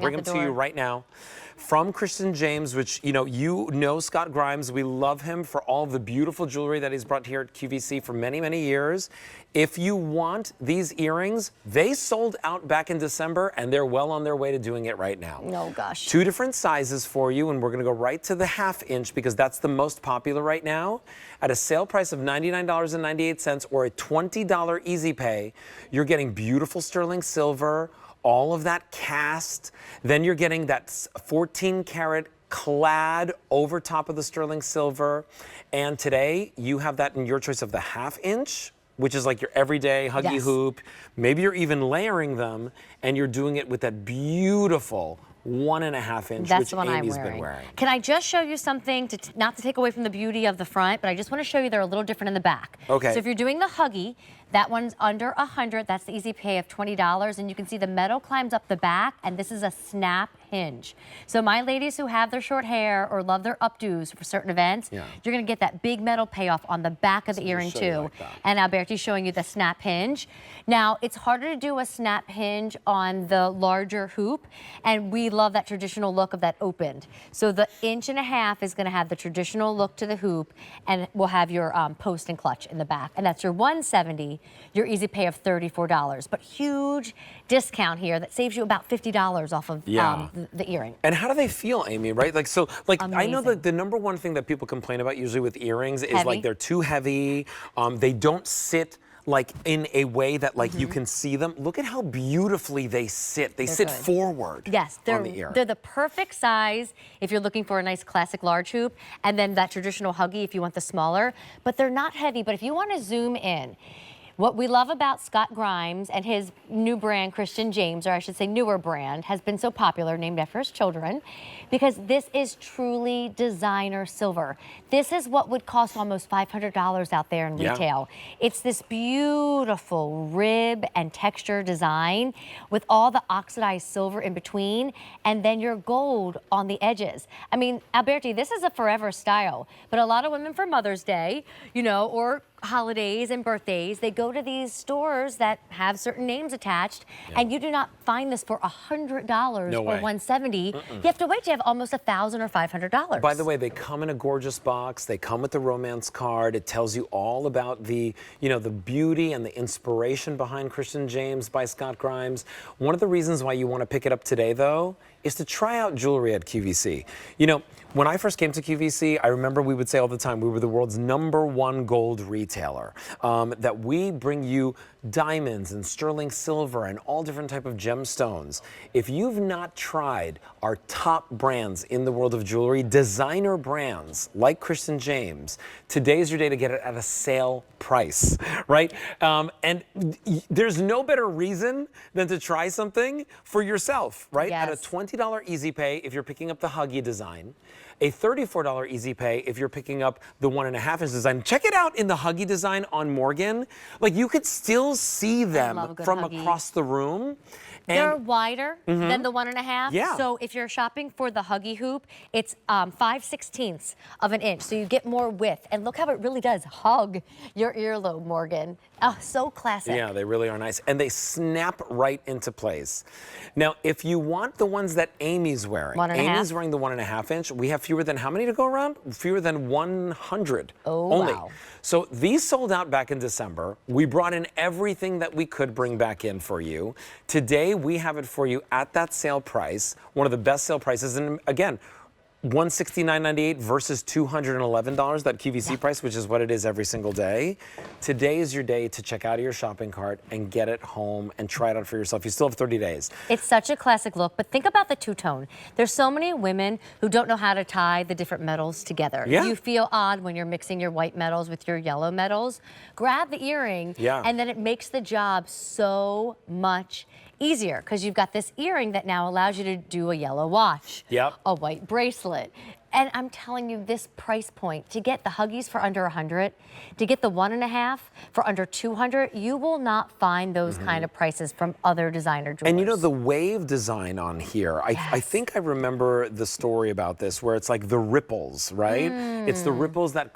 going to bring them to you right now. From Christian James, which, you know Scott Grimes. We love him for all the beautiful jewelry that he's brought here at QVC for many, many years. If you want these earrings, they sold out back in December, and they're well on their way to doing it right now. Oh, gosh. 2 different sizes for you, and we're going to go right to the 1/2 inch because that's the most popular right now. At a sale price of $99.98 or a $20 easy pay, you're getting beautiful sterling silver, all of that cast. Then you're getting that 14-karat clad over top of the sterling silver. And today you have that in your choice of the 1/2 inch, which is like your everyday huggy hoop. Maybe you're even layering them, and you're doing it with that beautiful 1.5 inch, That's which the one Amy's I'm been wearing. Can I just show you something, not to take away from the beauty of the front, but I just want to show you they're a little different in the back. Okay. So if you're doing the huggy, that one's under $100. That's the easy pay of $20. And you can see the metal climbs up the back, and this is a snap hinge. So my ladies who have their short hair or love their updos for certain events, you're going to get that big metal payoff on the back of the earring too. Like and Alberti's showing you the snap hinge. Now, it's harder to do a snap hinge on the larger hoop, and we love that traditional look of that opened. So the 1.5 inch is going to have the traditional look to the hoop, and we'll have your post and clutch in the back. And that's your $170, your easy pay of $34. But huge discount here that saves you about $50 off of the earring. And how do they feel, Amy, right? Like, so, like, Amazing. I know that the number one thing that people complain about usually with earrings is Heavy. like they're too heavy. They don't sit like in a way that like you can see them. Look at how beautifully they sit. They're sit forward. Yes, on the ear. they're the perfect size if you're looking for a nice classic large hoop, and then that traditional huggy if you want the smaller. But they're not heavy. But if you want to zoom in, what we love about Scott Grimes and his new brand, Christian James, or I should say newer brand, has been so popular, named after his children, because this is truly designer silver. This is what would cost almost $500 out there in retail. It's this beautiful rib and texture design with all the oxidized silver in between, and then your gold on the edges. I mean, Alberti, this is a forever style, but a lot of women for Mother's Day, or holidays and birthdays, they go to these stores that have certain names attached, and you do not find this for $100 or $170. You have to wait to have almost $1,000 or $500. By the way, they come in a gorgeous box. They come with the romance card. It tells you all about the, the beauty and the inspiration behind Christian James by Scott Grimes. One of the reasons why you want to pick it up today, though, is to try out jewelry at QVC. When I first came to QVC, I remember we would say all the time, we were the world's #1 gold retailer, that we bring you diamonds and sterling silver and all different type of gemstones. If you've not tried our top brands in the world of jewelry, designer brands like Christian James, today's your day to get it at a sale price, right? And there's no better reason than to try something for yourself, right? At a $20 easy pay if you're picking up the huggy design, a $34 easy pay if you're picking up the 1.5 inch design. Check it out in the huggy design on Morgan. Like, you could still see them from across the room. And they're wider than the 1.5. Yeah. So if you're shopping for the huggy hoop, it's 5/16 of an inch. So you get more width. And look how it really does hug your earlobe, Morgan. Oh, so classic. Yeah, they really are nice. And they snap right into place. Now, if you want the ones that Amy's wearing, Amy's wearing the 1.5 inch. We have fewer than how many to go around? Fewer than 100 only. Wow. So these sold out back in December. We brought in everything that we could bring back in for you. Today, we have it for you at that sale price, one of the best sale prices. And again, $169.98 versus $211, that QVC price, which is what it is every single day. Today is your day to check out of your shopping cart and get it home and try it out for yourself. You still have 30 days. It's such a classic look, but think about the two-tone. There's so many women who don't know how to tie the different metals together. You feel odd when you're mixing your white metals with your yellow metals. Grab the earring, and then it makes the job so much easier because you've got this earring that now allows you to do a yellow watch, a white bracelet. And I'm telling you, this price point, to get the huggies for under 100, to get the 1.5 for under 200, you will not find those kind of prices from other designer jewelers. And the wave design on here, I think I remember the story about this where it's like the ripples, right? It's the ripples that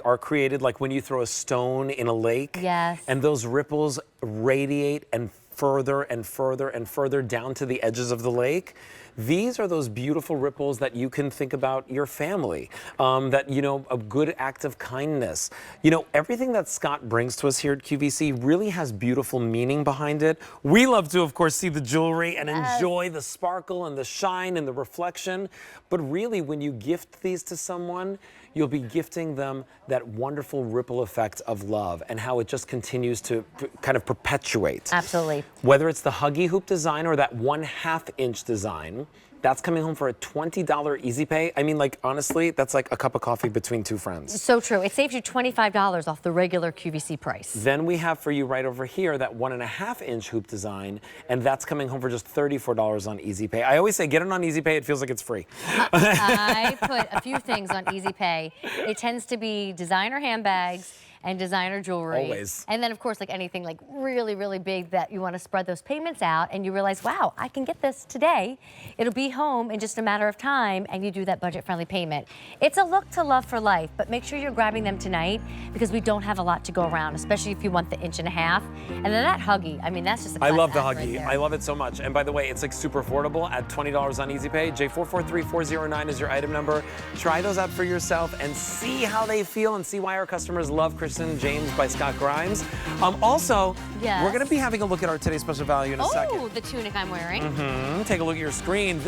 are created like when you throw a stone in a lake. And those ripples radiate and further and further and further down to the edges of the lake. These are those beautiful ripples that you can think about your family, that, you know, a good act of kindness. You know, everything that Scott brings to us here at QVC really has beautiful meaning behind it. We love to, of course, see the jewelry and enjoy the sparkle and the shine and the reflection. But really, when you gift these to someone, you'll be gifting them that wonderful ripple effect of love and how it just continues to kind of perpetuate. Absolutely. Whether it's the Huggy Hoop design or that 1/2 inch design, that's coming home for a $20 easy pay. I mean, like, honestly, that's like a cup of coffee between two friends. So true. It saves you $25 off the regular QVC price. Then we have for you right over here that 1.5 inch hoop design, and that's coming home for just $34 on easy pay. I always say get it on easy pay, it feels like it's free. I put a few things on easy pay. It tends to be designer handbags and designer jewelry. Always. And then, of course, like anything like really, really big that you want to spread those payments out and you realize, wow, I can get this today. It'll be home in just a matter of time, and you do that budget-friendly payment. It's a look to love for life, but make sure you're grabbing them tonight because we don't have a lot to go around, especially if you want the 1.5 inch. And then that Huggy, I mean, that's just a I love the class act Huggy. right there. I love it so much. And by the way, it's like super affordable at $20 on easy pay. J443409 is your item number. Try those out for yourself and see how they feel and see why our customers love Kristen James by Scott Grimes. Also, Yes. we're going to be having a look at our today's special value in a second. Oh, the tunic I'm wearing. Take a look at your screen.